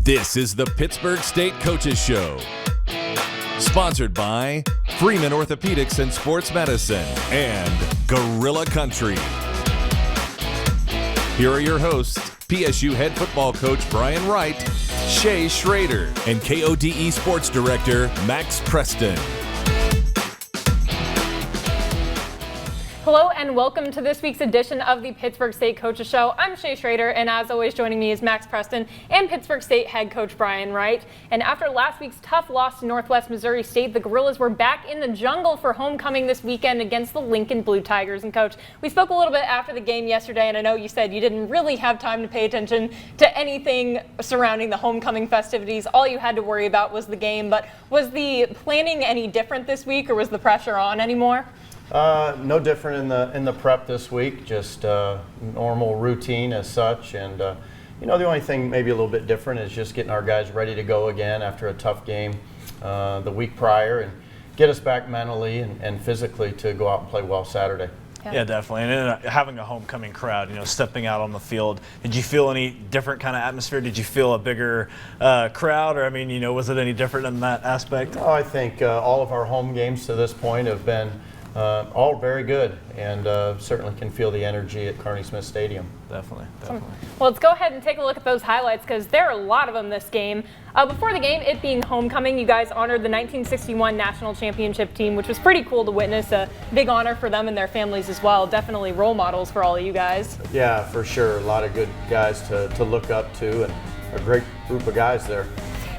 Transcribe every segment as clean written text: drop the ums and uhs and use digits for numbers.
This is the Pittsburg State Coaches Show. Sponsored by Freeman Orthopedics and Sports Medicine and Gorilla Country. Here are your hosts, PSU head football coach Brian Wright, Shay Schrader, and KODE Sports Director Max Preston. Hello and welcome to this week's edition of the Pittsburg State Coaches Show. I'm Shay Schrader, and as always joining me is Max Preston and Pittsburg State head coach Brian Wright. And after last week's tough loss to Northwest Missouri State, the Gorillas were back in the jungle for homecoming this weekend against the Lincoln Blue Tigers. And Coach, we spoke a little bit after the game yesterday, and I know you said you didn't really have time to pay attention to anything surrounding the homecoming festivities. All you had to worry about was the game. But was the planning any different this week, or was the pressure on anymore? No different in the prep this week, just normal routine as such. And the only thing maybe a little bit different is just getting our guys ready to go again after a tough game the week prior and get us back mentally and physically to go out and play well Saturday. Yeah, definitely. And then having a homecoming crowd, stepping out on the field, did you feel any different kind of atmosphere? Did you feel a bigger crowd? Or, was it any different in that aspect? Oh, I think all of our home games to this point have been all very good, and certainly can feel the energy at Kearney Smith Stadium. Definitely. Well, let's go ahead and take a look at those highlights because there are a lot of them this game. Before the game, it being homecoming, you guys honored the 1961 National Championship team, which was pretty cool to witness. A big honor for them and their families as well. Definitely role models for all of you guys. Yeah, for sure. A lot of good guys to look up to, and a great group of guys there.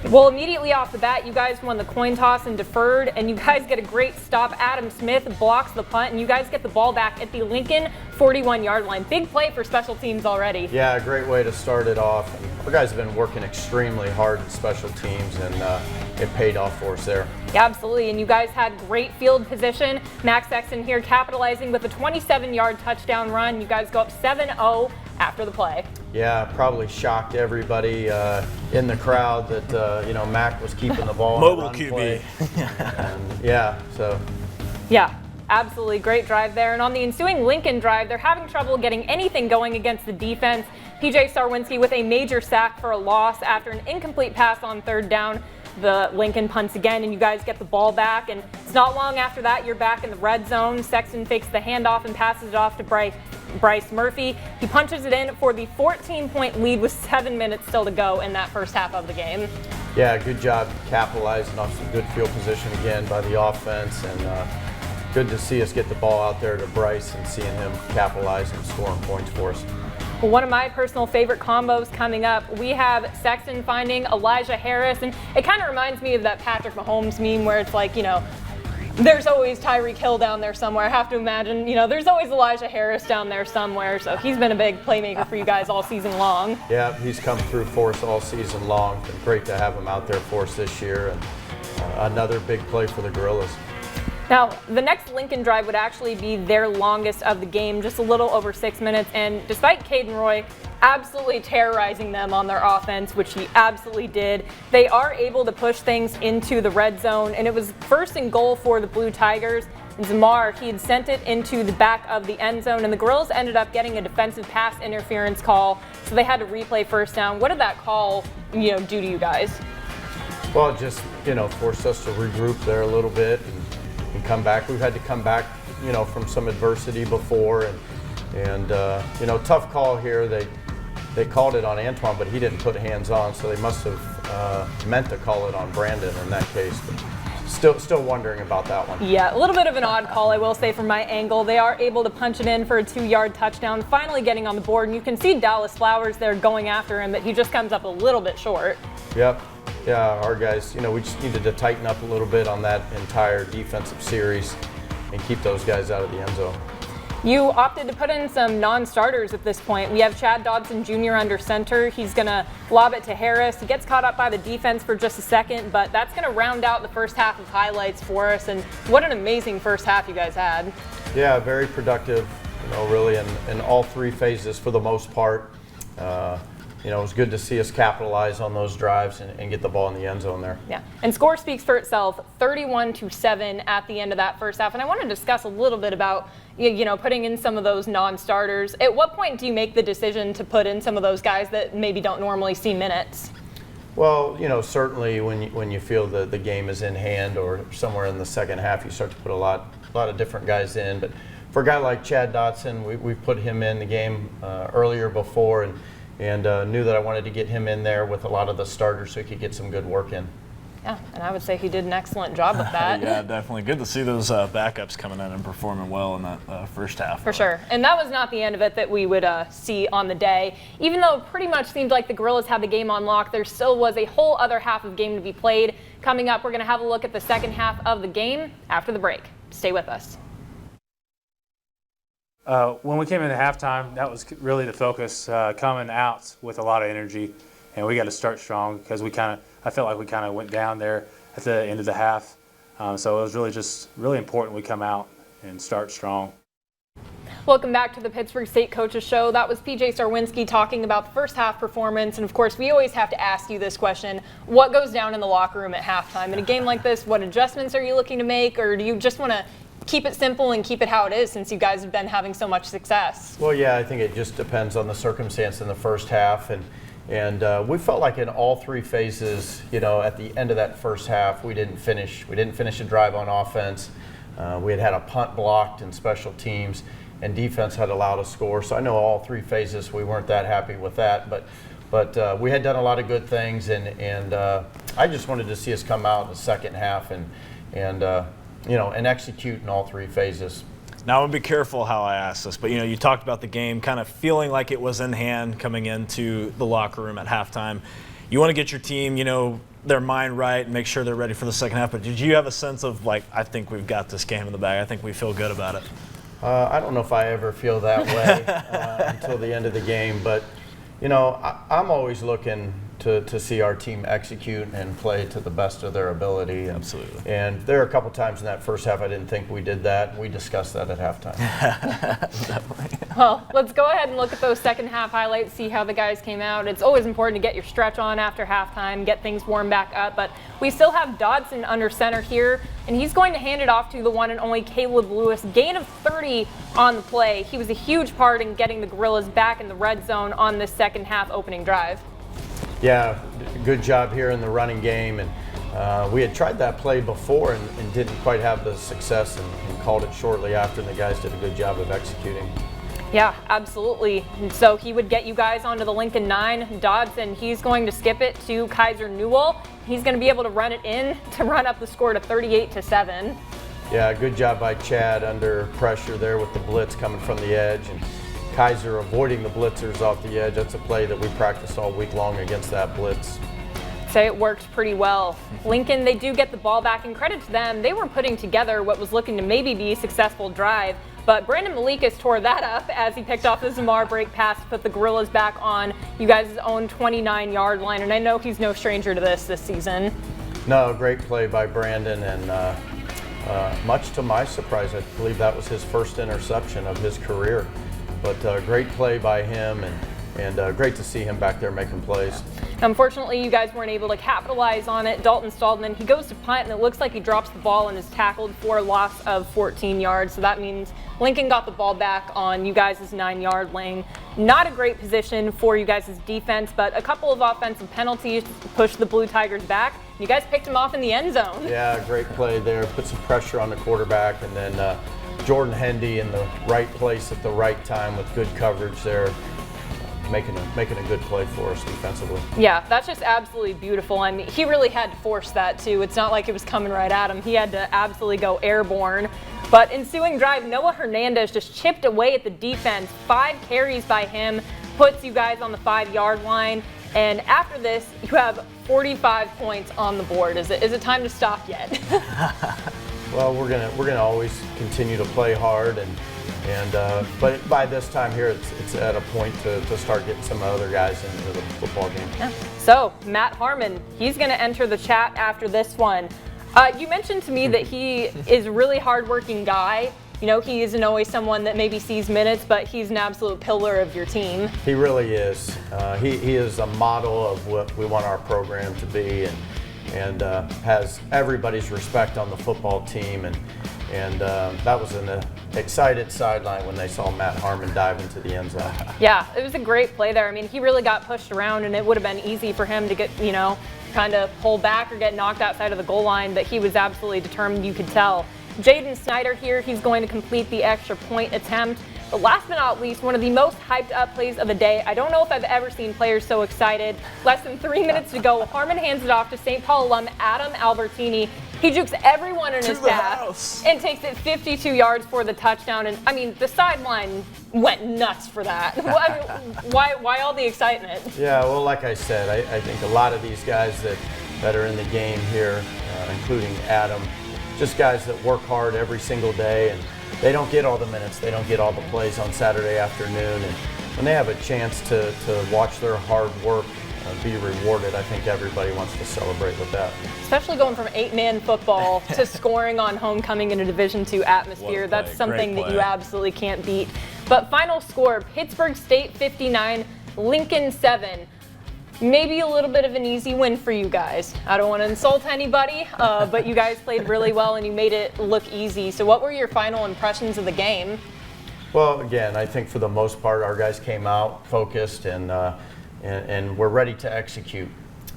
Well, immediately off the bat, you guys won the coin toss and deferred, and you guys get a great stop. Adam Smith blocks the punt, and you guys get the ball back at the Lincoln 41-yard line. Big play for special teams already. Yeah, a great way to start it off. Our guys have been working extremely hard at special teams, and it paid off for us there. Yeah, absolutely, and you guys had great field position. Max Sexton here capitalizing with a 27-yard touchdown run. You guys go up 7-0 after the play. Yeah, probably shocked everybody in the crowd that Mac was keeping the ball. Mobile QB. Yeah, absolutely great drive there. And on the ensuing Lincoln drive, they're having trouble getting anything going against the defense. PJ Starwinski with a major sack for a loss after an incomplete pass on third down. The Lincoln punts again, and you guys get the ball back. And it's not long after that, you're back in the red zone. Sexton fakes the handoff and passes it off to Bryce Murphy. He punches it in for the 14-point lead with 7 minutes still to go in that first half of the game. Yeah, good job capitalizing off some good field position again by the offense, and good to see us get the ball out there to Bryce and seeing him capitalize and scoring points for us. Well, one of my personal favorite combos coming up, we have Sexton finding Elijah Harris, and it kind of reminds me of that Patrick Mahomes meme where it's like, there's always Tyreek Hill down there somewhere. I have to imagine, there's always Elijah Harris down there somewhere. So he's been a big playmaker for you guys all season long. Yeah, he's come through for us all season long. Been great to have him out there for us this year, and another big play for the Gorillas. Now, the next Lincoln drive would actually be their longest of the game, just a little over 6 minutes. And despite Caden Roy absolutely terrorizing them on their offense, which he absolutely did, they are able to push things into the red zone. And it was first and goal for the Blue Tigers. And Zamar, he had sent it into the back of the end zone, and the Gorillas ended up getting a defensive pass interference call. So they had to replay first down. What did that call, do to you guys? Well, it just, forced us to regroup there a little bit and come back. We've had to come back, from some adversity before, and tough call here. They called it on Antoine, but he didn't put hands on, so they must have meant to call it on Brandon in that case. But still wondering about that one. Yeah, a little bit of an odd call, I will say, from my angle. They are able to punch it in for a 2-yard touchdown, finally getting on the board, and you can see Dallas Flowers there going after him, but he just comes up a little bit short. Yep. Yeah, our guys, we just needed to tighten up a little bit on that entire defensive series and keep those guys out of the end zone. You opted to put in some non-starters at this point. We have Chad Dodson Jr. under center. He's going to lob it to Harris. He gets caught up by the defense for just a second, but that's going to round out the first half of highlights for us. And what an amazing first half you guys had. Yeah, very productive, really in all three phases for the most part. It was good to see us capitalize on those drives and get the ball in the end zone there. Yeah, and score speaks for itself, 31-7 at the end of that first half. And I want to discuss a little bit about, putting in some of those non-starters. At what point do you make the decision to put in some of those guys that maybe don't normally see minutes? Well, certainly when you feel the game is in hand or somewhere in the second half, you start to put a lot of different guys in. But for a guy like Chad Dotson, we've put him in the game earlier before and knew that I wanted to get him in there with a lot of the starters so he could get some good work in. Yeah, and I would say he did an excellent job with that. Yeah, definitely. Good to see those backups coming in and performing well in that first half. For sure. And that was not the end of it that we would see on the day. Even though it pretty much seemed like the Gorillas had the game on lock, there still was a whole other half of game to be played. Coming up, we're going to have a look at the second half of the game after the break. Stay with us. When we came into halftime, that was really the focus, coming out with a lot of energy. And we got to start strong because I felt like we kind of went down there at the end of the half. So it was really important we come out and start strong. Welcome back to the Pittsburg State Coaches Show. That was PJ Starwinski talking about the first half performance. And of course, we always have to ask you this question: what goes down in the locker room at halftime? In a game like this, what adjustments are you looking to make, or do you just want to keep it simple and keep it how it is since you guys have been having so much success? Well, yeah, I think it just depends on the circumstance in the first half. And we felt like in all three phases, at the end of that first half, we didn't finish a drive on offense. We had a punt blocked in special teams, and defense had allowed a score. So I know all three phases we weren't that happy with that, but we had done a lot of good things, and I just wanted to see us come out in the second half and execute in all three phases. Now, I'm going to be careful how I ask this, but, you talked about the game kind of feeling like it was in hand coming into the locker room at halftime. You want to get your team, their mind right and make sure they're ready for the second half, but did you have a sense of, I think we've got this game in the bag, I think we feel good about it? I don't know if I ever feel that way until the end of the game, but, I'm always looking to see our team execute and play to the best of their ability. Absolutely. And there are a couple times in that first half I didn't think we did that. We discussed that at halftime. Definitely. Well, let's go ahead and look at those second half highlights, see how the guys came out. It's always important to get your stretch on after halftime, get things warmed back up. But we still have Dodson under center here, and he's going to hand it off to the one and only Caleb Lewis. Gain of 30 on the play. He was a huge part in getting the Gorillas back in the red zone on this second half opening drive. Yeah, good job here in the running game, and we had tried that play before and didn't quite have the success and called it shortly after, and the guys did a good job of executing. Yeah, absolutely. And so he would get you guys onto the Lincoln 9. Dodson, he's going to skip it to Kaiser Newell. He's going to be able to run it in to run up the score to 38-7. Yeah, good job by Chad under pressure there with the blitz coming from the edge, and Kaiser avoiding the blitzers off the edge. That's a play that we practiced all week long against that blitz. Say it worked pretty well. Lincoln, they do get the ball back, and credit to them, they were putting together what was looking to maybe be a successful drive, but Brandon Malikas tore that up as he picked off the Zamar break pass to put the Gorillas back on you guys' own 29-yard line, and I know he's no stranger to this season. No, great play by Brandon, and much to my surprise, I believe that was his first interception of his career. But great play by him, and great to see him back there making plays. Unfortunately, you guys weren't able to capitalize on it. Dalton Stallman, he goes to punt, and it looks like he drops the ball and is tackled for a loss of 14 yards. So that means Lincoln got the ball back on you guys' 9-yard lane. Not a great position for you guys' defense, but a couple of offensive penalties pushed the Blue Tigers back. You guys picked him off in the end zone. Yeah, great play there. Put some pressure on the quarterback, and then Jordan Hendy in the right place at the right time with good coverage there, making a good play for us defensively. Yeah, that's just absolutely beautiful. I mean, he really had to force that too. It's not like it was coming right at him. He had to absolutely go airborne. But ensuing drive, Noah Hernandez just chipped away at the defense. 5 carries by him puts you guys on the 5-yard line. And after this, you have 45 points on the board. Is it time to stop yet? Well, we're gonna always continue to play hard, but by this time here, it's at a point to start getting some other guys into the football game. Yeah. So Matt Harmon, he's going to enter the chat after this one. You mentioned to me that he is a really hardworking guy. He isn't always someone that maybe sees minutes, but he's an absolute pillar of your team. He really is. He is a model of what we want our program to be, and has everybody's respect on the football team, and And that was an excited sideline when they saw Matt Harmon dive into the end zone. Yeah, it was a great play there. I mean, he really got pushed around, and it would have been easy for him to get, kind of pull back or get knocked outside of the goal line, but he was absolutely determined, you could tell. Jaden Snyder here, he's going to complete the extra point attempt. But last but not least, one of the most hyped up plays of the day. I don't know if I've ever seen players so excited. Less than 3 minutes to go. Harmon hands it off to St. Paul alum Adam Albertini. He jukes everyone in his path and takes it 52 yards for the touchdown. And I mean, the sideline went nuts for that. Why all the excitement? Yeah, well, like I said, I think a lot of these guys that are in the game here, including Adam, just guys that work hard every single day, and they don't get all the minutes, they don't get all the plays on Saturday afternoon, and when they have a chance to watch their hard work be rewarded, I think everybody wants to celebrate with that. Especially going from 8-man football to scoring on homecoming in a Division II atmosphere. That's something that you absolutely can't beat. But final score, Pittsburg State 59, Lincoln 7. Maybe a little bit of an easy win for you guys. I don't want to insult anybody, but you guys played really well and you made it look easy. So what were your final impressions of the game? Well, again, I think for the most part, our guys came out focused and we're ready to execute.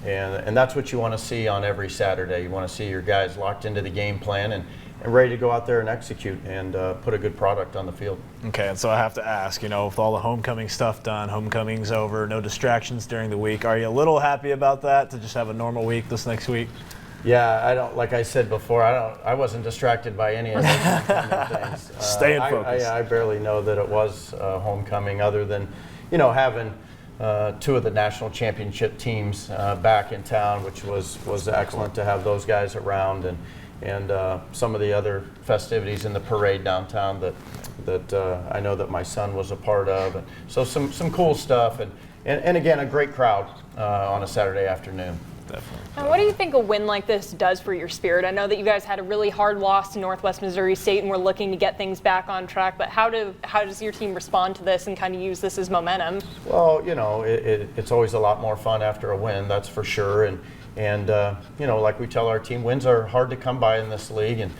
And that's what you want to see on every Saturday. You want to see your guys locked into the game plan and ready to go out there and execute and put a good product on the field. Okay, and so I have to ask, with all the homecoming stuff done, homecoming's over, no distractions during the week, are you a little happy about that, to just have a normal week this next week? Yeah, like I said before, I wasn't distracted by any of those homecoming things. Staying focused. I barely know that it was homecoming, other than, having two of the national championship teams back in town, which was excellent to have those guys around, and some of the other festivities in the parade downtown that I know that my son was a part of. And so some cool stuff, and again, a great crowd on a Saturday afternoon. Definitely. And what do you think a win like this does for your spirit? I know that you guys had a really hard loss to Northwest Missouri State and we're looking to get things back on track, but how does your team respond to this and kind of use this as momentum? Well, it's always a lot more fun after a win, that's for sure. And like we tell our team, wins are hard to come by in this league, and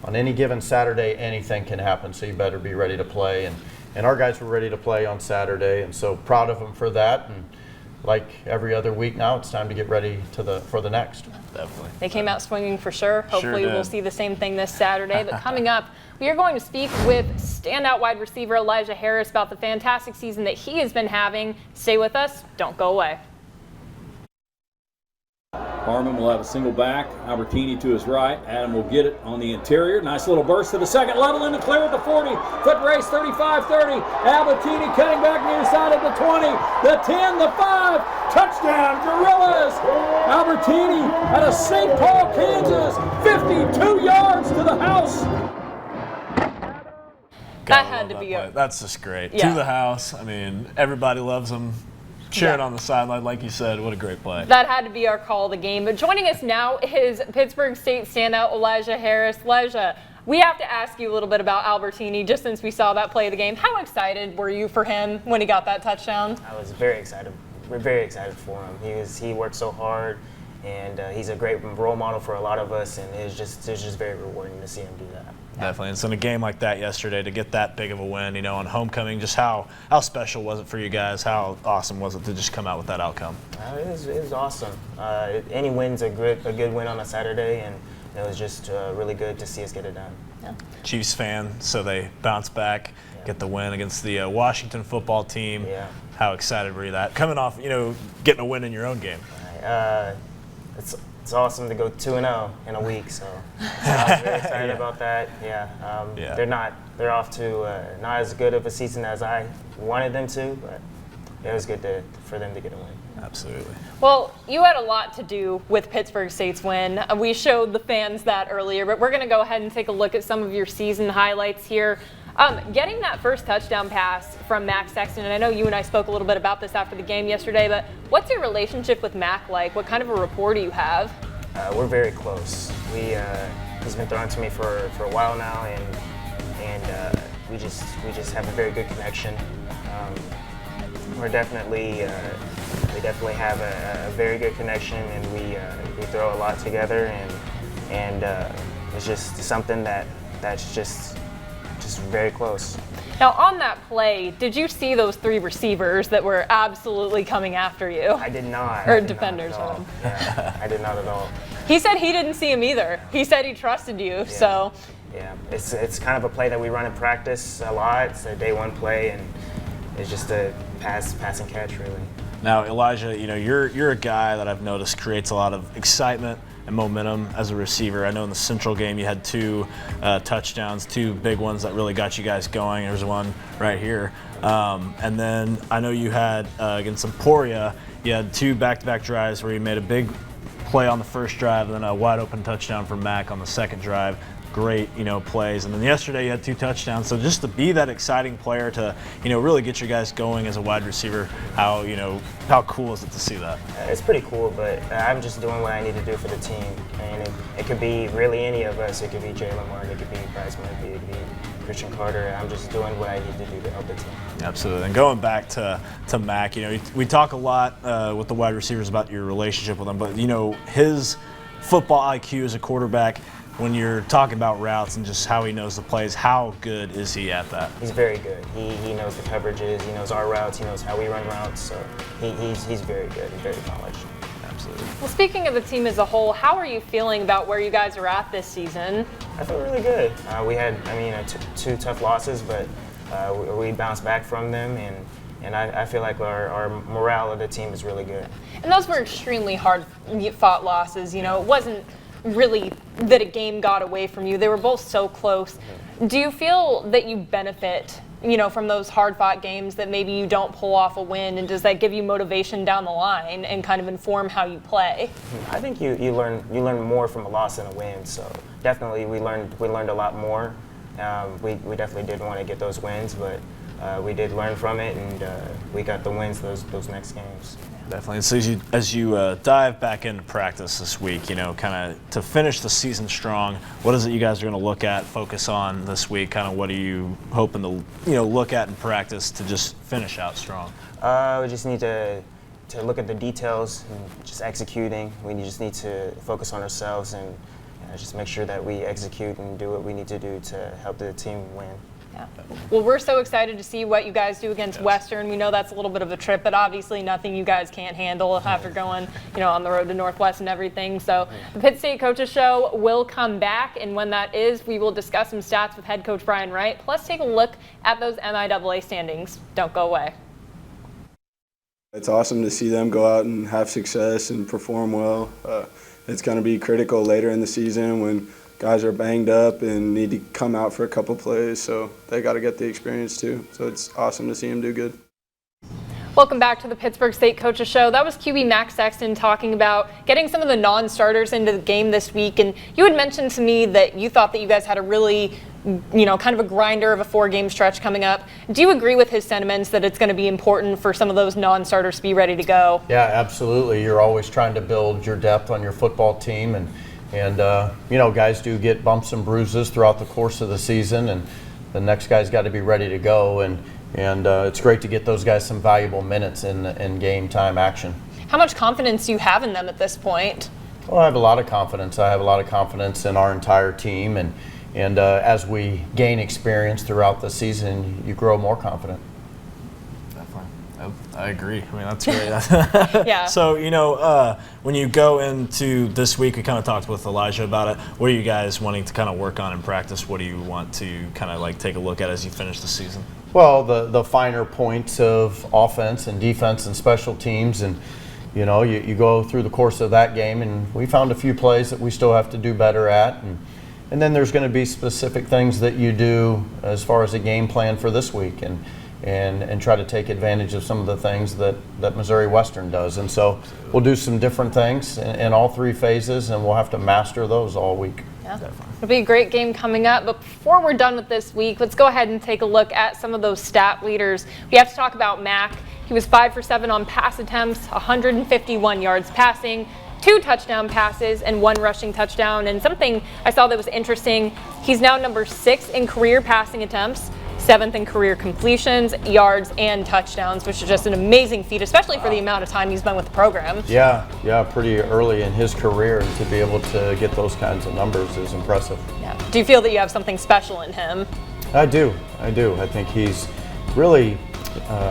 on any given Saturday, anything can happen, so you better be ready to play. And our guys were ready to play on Saturday, and so proud of them for that. And like every other week now, it's time to get ready for the next. Definitely. They came out swinging for sure. Hopefully we'll see the same thing this Saturday. But coming up, we are going to speak with standout wide receiver Elijah Harris about the fantastic season that he has been having. Stay with us. Don't go away. Harmon will have a single back. Albertini to his right. Adam will get it on the interior. Nice little burst to the second level in the clear at the 40. Foot race 35-30. Albertini cutting back near side of the 20. The 10, the 5. Touchdown, Gorillas. Albertini out of St. Paul, Kansas. 52 yards to the house. That had to be That's just great. Yeah. To the house. I mean, everybody loves him. Cheering on the sideline, like you said, what a great play. That had to be our call of the game. But joining us now is Pittsburg State standout Elijah Harris. Elijah, we have to ask you a little bit about Albertini, just since we saw that play of the game. How excited were you for him when he got that touchdown? I was very excited. We're very excited for him. He worked so hard, and he's a great role model for a lot of us, and it's just very rewarding to see him do that. Definitely. And so in a game like that yesterday, to get that big of a win, on homecoming, just how special was it for you guys? How awesome was it to just come out with that outcome? It was awesome. Any win's a good win on a Saturday, and it was just really good to see us get it done. Yeah. Chiefs fan, so they bounce back, get the win against the Washington football team. Yeah. How excited were you that? Coming off, getting a win in your own game. It's awesome to go 2-0 in a week, so I was very excited about that. They're off to not as good of a season as I wanted them to, but it was good for them to get a win. Absolutely. Well, you had a lot to do with Pittsburg State's win. We showed the fans that earlier, but we're going to go ahead and take a look at some of your season highlights here. Getting that first touchdown pass from Max Sexton, and I know you and I spoke a little bit about this after the game yesterday, but what's your relationship with Mac like? What kind of a rapport do you have? We're very close. He's been throwing to me for a while now, and we just have a very good connection. We definitely have a very good connection, and we throw a lot together, and it's just something that that's just very close. Now, on that play, did you see those 3 receivers that were absolutely coming after you? I did not. Or I did defenders. not at all. Yeah, I did not at all. He said he didn't see him either. He said he trusted you, so. Yeah, it's kind of a play that we run in practice a lot. It's a day 1 play, and it's just a pass and catch, really. Now, Elijah, you're a guy that I've noticed creates a lot of excitement and momentum as a receiver. I know in the Central game you had 2 touchdowns, 2 big ones that really got you guys going. There's one right here. And then I know you had against Emporia, you had 2 back-to-back drives where you made a big play on the first drive and then a wide open touchdown from Mac on the second drive. Great, plays. And then yesterday you had 2 touchdowns. So just to be that exciting player to, really get you guys going as a wide receiver, how cool is it to see that? It's pretty cool, but I'm just doing what I need to do for the team. And it could be really any of us. It could be Jalen Martin, it could be Bryce Murphy, it could be Christian Carter. I'm just doing what I need to do to help the team. Absolutely. And going back to Mac, we talk a lot with the wide receivers about your relationship with him, but his football IQ as a quarterback, when you're talking about routes and just how he knows the plays, how good is he at that? He's very good. He knows the coverages, he knows our routes, he knows how we run routes, so he's very good, he's very polished. Absolutely. Well, speaking of the team as a whole, how are you feeling about where you guys are at this season? I feel really good. We had, 2 tough losses, but we bounced back from them, and I feel like our morale of the team is really good. And those were extremely hard-fought losses. It wasn't really that a game got away from you. They were both so close. Do you feel that you benefit, from those hard-fought games, that maybe you don't pull off a win, and does that give you motivation down the line and kind of inform how you play? I think you learn more from a loss than a win. So definitely we learned a lot more. We definitely did want to get those wins, but we did learn from it, and we got the wins those next games. Definitely. So as you dive back into practice this week, kind of to finish the season strong, what is it you guys are going to look at, focus on this week? Kind of what are you hoping to look at in practice to just finish out strong? We just need to look at the details and just executing. We just need to focus on ourselves and just make sure that we execute and do what we need to do to help the team win. Yeah. Well, we're so excited to see what you guys do against Western. We know that's a little bit of a trip, but obviously nothing you guys can't handle after going, on the road to Northwest and everything. So the Pitt State Coaches Show will come back, and when that is, we will discuss some stats with head coach Brian Wright, plus take a look at those MIAA standings. Don't go away. It's awesome to see them go out and have success and perform well. It's going to be critical later in the season when guys are banged up and need to come out for a couple plays, so they got to get the experience too. So it's awesome to see them do good. Welcome back to the Pittsburg State Coaches Show. That was QB Max Sexton talking about getting some of the non-starters into the game this week. And you had mentioned to me that you thought that you guys had a really, kind of a grinder of a 4-game stretch coming up. Do you agree with his sentiments that it's going to be important for some of those non-starters to be ready to go? Yeah, absolutely. You're always trying to build your depth on your football team, and guys do get bumps and bruises throughout the course of the season, and the next guy's got to be ready to go. And it's great to get those guys some valuable minutes in game time action. How much confidence do you have in them at this point? Well, I have a lot of confidence. I have a lot of confidence in our entire team, and as we gain experience throughout the season, you grow more confident. I agree. I mean, that's great. Yeah. So, when you go into this week, we kind of talked with Elijah about it. What are you guys wanting to kind of work on in practice? What do you want to kind of take a look at as you finish the season? Well, the finer points of offense and defense and special teams, and you go through the course of that game, and we found a few plays that we still have to do better at, and then there's going to be specific things that you do as far as a game plan for this week, and try to take advantage of some of the things that Missouri Western does. And so we'll do some different things in all 3 phases, and we'll have to master those all week. Yeah. It'll be a great game coming up. But before we're done with this week, let's go ahead and take a look at some of those stat leaders. We have to talk about Mac. He was 5 for 7 on pass attempts, 151 yards passing, 2 touchdown passes, and 1 rushing touchdown. And something I saw that was interesting, he's now number 6 in career passing attempts, 7th in career completions, yards, and touchdowns, which is just an amazing feat, especially for the amount of time he's been with the program. Yeah, pretty early in his career, and to be able to get those kinds of numbers is impressive. Yeah. Do you feel that you have something special in him? I do. I think he's really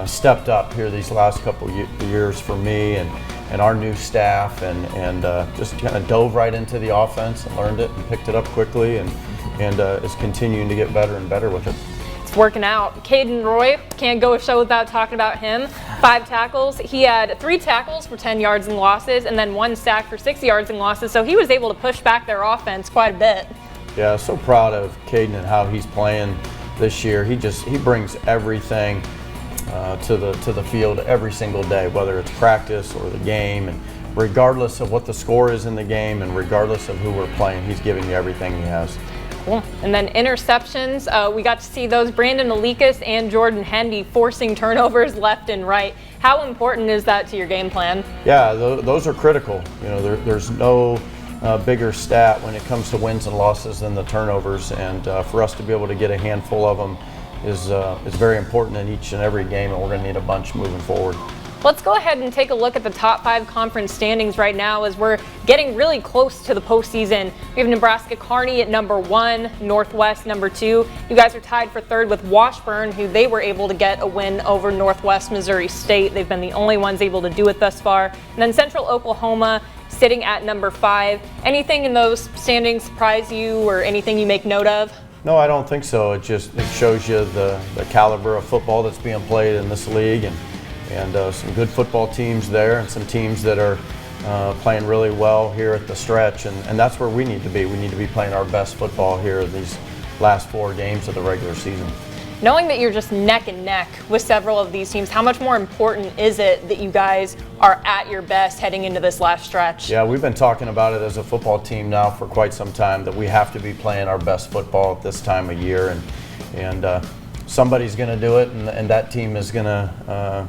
stepped up here these last couple years for me and our new staff, and just kind of dove right into the offense and learned it and picked it up quickly, and is continuing to get better and better with it. It's working out. Caden Roy, can't go a show without talking about him. 5 tackles. He had 3 tackles for 10 yards and losses, and then 1 sack for 6 yards and losses, so he was able to push back their offense quite a bit. Yeah, so proud of Caden and how he's playing this year. He brings everything to the field every single day, whether it's practice or the game, and regardless of what the score is in the game and regardless of who we're playing, he's giving you everything he has. Cool. And then interceptions, we got to see those. Brandon Alikas and Jordan Hendy forcing turnovers left and right. How important is that to your game plan? Yeah, those are critical. You know, there's no bigger stat when it comes to wins and losses than the turnovers, and for us to be able to get a handful of them is very important in each and every game, and we're going to need a bunch moving forward. Let's go ahead and take a look at the top 5 conference standings right now as we're getting really close to the postseason. We have Nebraska Kearney at number 1, Northwest number 2. You guys are tied for 3rd with Washburn, who they were able to get a win over Northwest Missouri State. They've been the only ones able to do it thus far. And then Central Oklahoma sitting at number 5. Anything in those standings surprise you or anything you make note of? No, I don't think so. It shows you the caliber of football that's being played in this league, and some good football teams there, and some teams that are playing really well here at the stretch, and that's where we need to be. We need to be playing our best football here in these last 4 games of the regular season. Knowing that you're just neck and neck with several of these teams, how much more important is it that you guys are at your best heading into this last stretch? Yeah, we've been talking about it as a football team now for quite some time, that we have to be playing our best football at this time of year, and somebody's going to do it, and that team is going to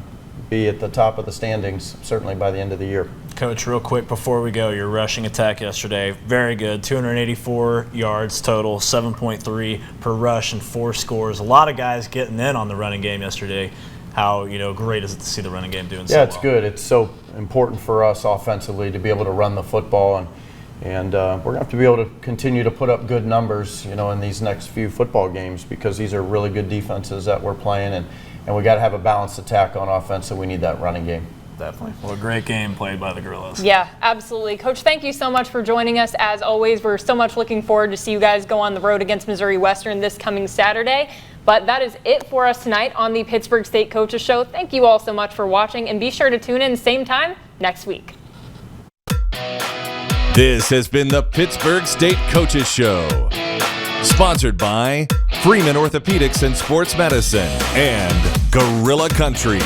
be at the top of the standings certainly by the end of the year. Coach, real quick before we go, your rushing attack yesterday, very good. 284 yards total, 7.3 per rush, and 4 scores. A lot of guys getting in on the running game yesterday. How great is it to see the running game doing so well? Yeah, it's good. It's so important for us offensively to be able to run the football, and we're going to have to be able to continue to put up good numbers, in these next few football games, because these are really good defenses that we're playing, and we got to have a balanced attack on offense, so we need that running game. Definitely. Well, a great game played by the Gorillas. Yeah, absolutely. Coach, thank you so much for joining us. As always, we're so much looking forward to see you guys go on the road against Missouri Western this coming Saturday. But that is it for us tonight on the Pittsburg State Coaches Show. Thank you all so much for watching, and be sure to tune in same time next week. This has been the Pittsburg State Coaches Show, sponsored by Freeman Orthopedics and Sports Medicine and Gorilla Country.